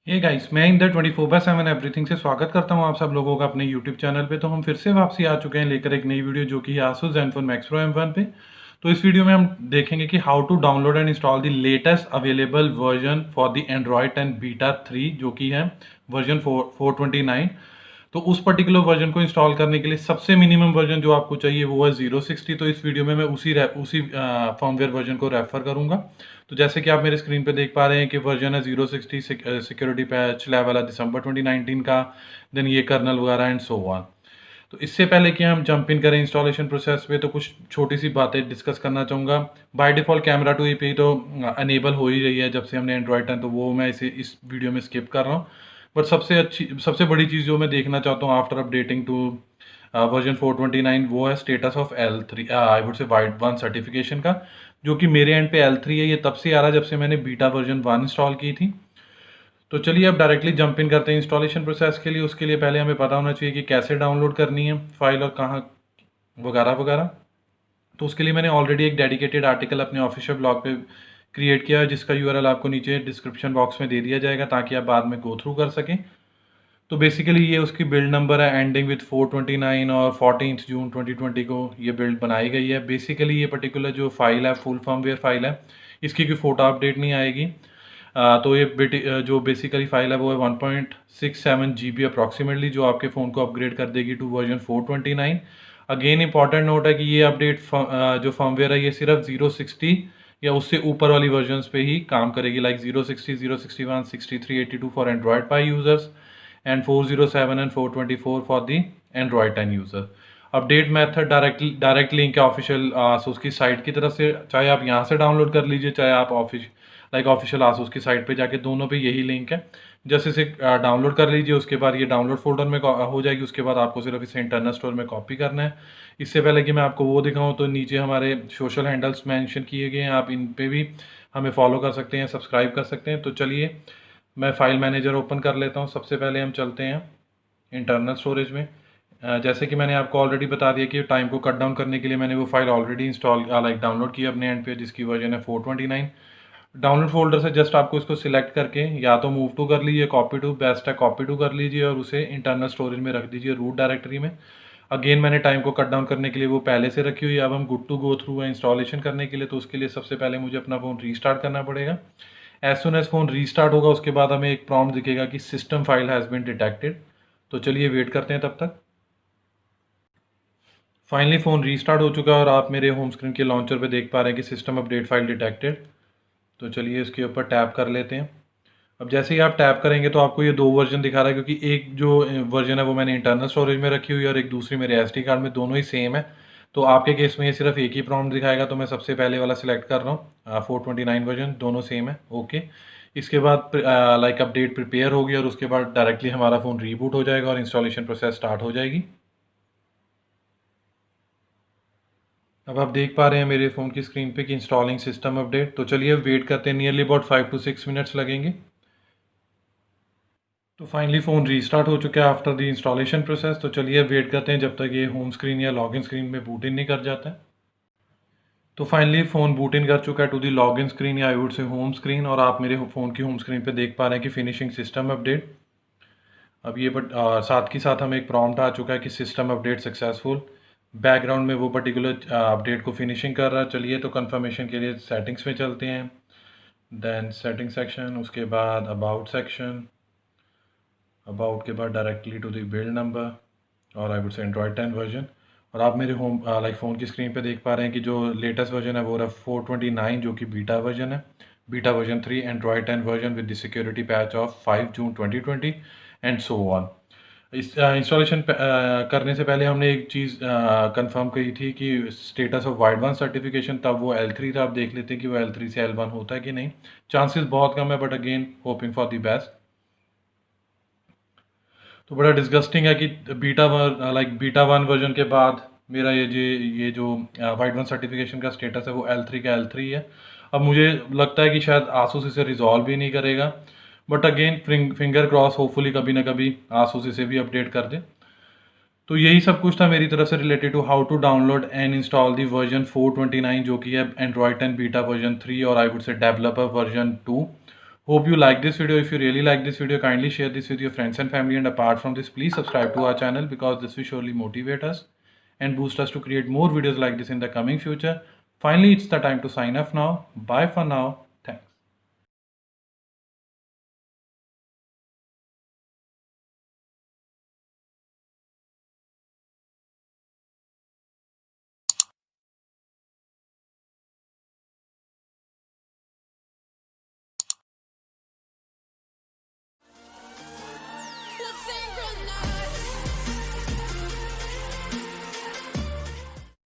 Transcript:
Hey guys, मैं Inder 24/7 everything से स्वागत करता हूं आप सब लोगों का अपने यूट्यूब चैनल पे। तो हम फिर से वापसी आ चुके हैं लेकर एक नई वीडियो जो कि है Asus Zenfone Max Pro M1 पे। तो इस वीडियो में हम देखेंगे कि how to download and install the latest available version for the Android 10 beta 3 जो कि है वर्जन 429। तो उस पर्टिकुलर वर्जन को इंस्टॉल करने के लिए सबसे मिनिमम वर्जन जो आपको चाहिए वो है 060। तो इस वीडियो में मैं उसी फर्मवेयर वर्जन को रेफर करूंगा। तो जैसे कि आप मेरे स्क्रीन पे देख पा रहे हैं कि वर्जन है 060, सिक्योरिटी पैच लेवल है दिसंबर 2019 का, देन ये कर्नल वगैरह एंड सो ऑन। तो इससे पहले कि हम जंप इन करें इंस्टॉलेशन प्रोसेस पे, तो कुछ छोटी सी बातें डिस्कस करना चाहूँगा। By default camera two EP तो अनेबल हो ही रही है जब से हमने एंड्रॉयड 10, तो वो मैं इस वीडियो में स्किप कर रहा हूँ। बट सबसे बड़ी चीज़ जो मैं देखना चाहता हूँ आफ्टर अपडेटिंग टू वर्जन 429 वो है status of L3, I would से वाइड वन सर्टिफिकेशन का, जो कि मेरे एंड पे L3 है। ये तब से आ रहा है जब से मैंने बीटा वर्जन 1 इंस्टॉल की थी। तो चलिए अब डायरेक्टली जंप इन करते हैं इंस्टॉलेशन प्रोसेस के लिए। उसके लिए पहले हमें पता होना चाहिए कि कैसे डाउनलोड करनी है फाइल और कहाँ वगैरह वगैरह। तो उसके लिए मैंने ऑलरेडी एक डेडिकेटेड आर्टिकल अपने ऑफिशियल ब्लॉग पे क्रिएट किया है, जिसका यूआरएल आपको नीचे डिस्क्रिप्शन बॉक्स में दे दिया जाएगा ताकि आप बाद में गो थ्रू कर सकें। तो बेसिकली ये उसकी बिल्ड नंबर है एंडिंग विथ 429 और 14 जून 2020 को ये बिल्ड बनाई गई है। बेसिकली ये पर्टिकुलर जो फाइल है फुल फर्मवेयर फाइल है, इसकी कोई फोटो अपडेट नहीं आएगी। तो ये जो बेसिकली फाइल है वो है 1.67 GB अप्रॉक्सीमेटली, जो आपके फ़ोन को अपग्रेड कर देगी to version 429। Again important note है कि ये अपडेट जो फर्मवेयर है ये सिर्फ 060 या उससे ऊपर वाली वर्जन्स पे ही काम करेगी, like 060, 061, 63, 82 for Android pi users and 407 and 424 for the Android 10 user. Update method direct link है ऑफिशियल आसूस की साइट की तरफ से, चाहे आप यहाँ से डाउनलोड कर लीजिए चाहे आप ऑफिशियल आसूस की साइट पे जाके, दोनों पे यही लिंक है। जैसे इसे डाउनलोड कर लीजिए, उसके बाद ये डाउनलोड फोल्डर में हो जाएगी। उसके बाद आपको सिर्फ इसे इंटरनल स्टोर में कॉपी करना है। इससे पहले कि मैं आपको वो दिखाऊं तो नीचे हमारे सोशल हैंडल्स मेंशन किए गए हैं, आप इन पे भी हमें फॉलो कर सकते हैं, सब्सक्राइब कर सकते हैं। तो चलिए मैं फाइल मैनेजर ओपन कर लेता हूँ। सबसे पहले हम चलते हैं इंटरनल स्टोरेज में। जैसे कि मैंने आपको ऑलरेडी बता दिया कि टाइम को कट डाउन करने के लिए मैंने वो फाइल ऑलरेडी डाउनलोड की अपने एंड पे, जिसकी वर्जन है 429। डाउनलोड फोल्डर से जस्ट आपको इसको सिलेक्ट करके या तो मूव टू कर लीजिए, कॉपी टू बेस्ट है, कॉपी टू कर लीजिए और उसे इंटरनल स्टोरेज में रख दीजिए रूट डायरेक्टरी में। अगेन मैंने टाइम को कट डाउन करने के लिए वो पहले से रखी हुई है। अब हम गुड टू गो थ्रू है इंस्टॉलेशन करने के लिए। तो उसके लिए सबसे पहले मुझे अपना फ़ोन रीस्टार्ट करना पड़ेगा। As soon as phone restart होगा उसके बाद हमें एक प्रॉम्प्ट दिखेगा कि system file has been detected. तो चलिए वेट करते हैं तब तक। फाइनली फ़ोन रीस्टार्ट हो चुका है और आप मेरे होम स्क्रीन के लॉन्चर पे देख पा रहे हैं कि सिस्टम अपडेट फाइल डिटेक्टेड। तो चलिए इसके ऊपर टैप कर लेते हैं। अब जैसे ही आप टैप करेंगे तो आपको ये दो वर्जन दिखा रहा है, क्योंकि एक जो वर्जन है वो मैंने इंटरनल स्टोरेज में रखी हुई है और एक दूसरी मेरे एसडी कार्ड में, दोनों ही सेम है। तो आपके केस में ये सिर्फ एक ही प्रॉम्प्ट दिखाएगा, तो मैं सबसे पहले वाला सिलेक्ट कर रहा हूँ। 429 वर्जन, दोनों सेम है, ओके। इसके बाद अपडेट प्रिपेयर होगी और उसके बाद डायरेक्टली हमारा फ़ोन रीबूट हो जाएगा और इंस्टॉलेशन प्रोसेस स्टार्ट हो जाएगी। अब आप देख पा रहे हैं मेरे फ़ोन की स्क्रीन पे कि इंस्टॉलिंग सिस्टम अपडेट। तो चलिए वेट करते हैं, नियरली अबाउट 5 to 6 मिनट्स लगेंगे। तो फाइनली फ़ोन रीस्टार्ट हो चुका है आफ्टर द इंस्टॉलेशन प्रोसेस। तो चलिए वेट करते हैं जब तक ये होम स्क्रीन या लॉगिन स्क्रीन में बूट इन नहीं कर जाता है। तो फाइनली फ़ोन बूट इन कर चुका है टू द लॉगिन स्क्रीन या आई वुड से होम स्क्रीन, और आप मेरे फ़ोन की होम स्क्रीन पे देख पा रहे हैं कि फिनिशिंग सिस्टम अपडेट। अब ये साथ के साथ हमें एक प्रॉम्प्ट आ चुका है कि सिस्टम अपडेट सक्सेसफुल। बैकग्राउंड में वो पर्टिकुलर अपडेट को फिनिशिंग कर रहा है। चलिए तो कंफर्मेशन के लिए सेटिंग्स में चलते हैं, देन सेटिंग सेक्शन, उसके बाद अबाउट सेक्शन, अबाउट के बाद directly to the build number और I would say Android 10 version. और आप मेरे फ़ोन की स्क्रीन पे देख पा रहे हैं कि जो लेटेस्ट वर्जन है वो है 429, जो कि बीटा वर्जन है, beta version 3 Android 10 version with the security patch of 5 June 2020 and so on. इस इंस्टॉलेशन करने से पहले हमने एक चीज़ कंफर्म की थी कि status of wide one certification, तब वो L3 था। आप देख लेते हैं कि वो L3 से L1 होता है कि नहीं। चांसेस बहुत कम है, but again hoping for the best. तो बड़ा डिस्गस्टिंग है कि बीटा वन वर्जन के बाद मेरा ये जो वाइड वन सर्टिफिकेशन का स्टेटस है वो L3 का L3 है। अब मुझे लगता है कि शायद आसूस इसे रिजॉल्व भी नहीं करेगा, but again finger cross, hopefully कभी ना कभी आसूस इसे भी अपडेट कर दे। तो यही सब कुछ था मेरी तरफ से related to how to download and install the version 429 जो कि है एंड्रॉयड 10 बीटा वर्जन 3 और आई वुड से developer version 2. Hope you like this video. If you really like this video, kindly share this with your friends and family. And apart from this, please subscribe to our channel because this will surely motivate us and boost us to create more videos like this in the coming future. Finally, it's the time to sign off now. Bye for now.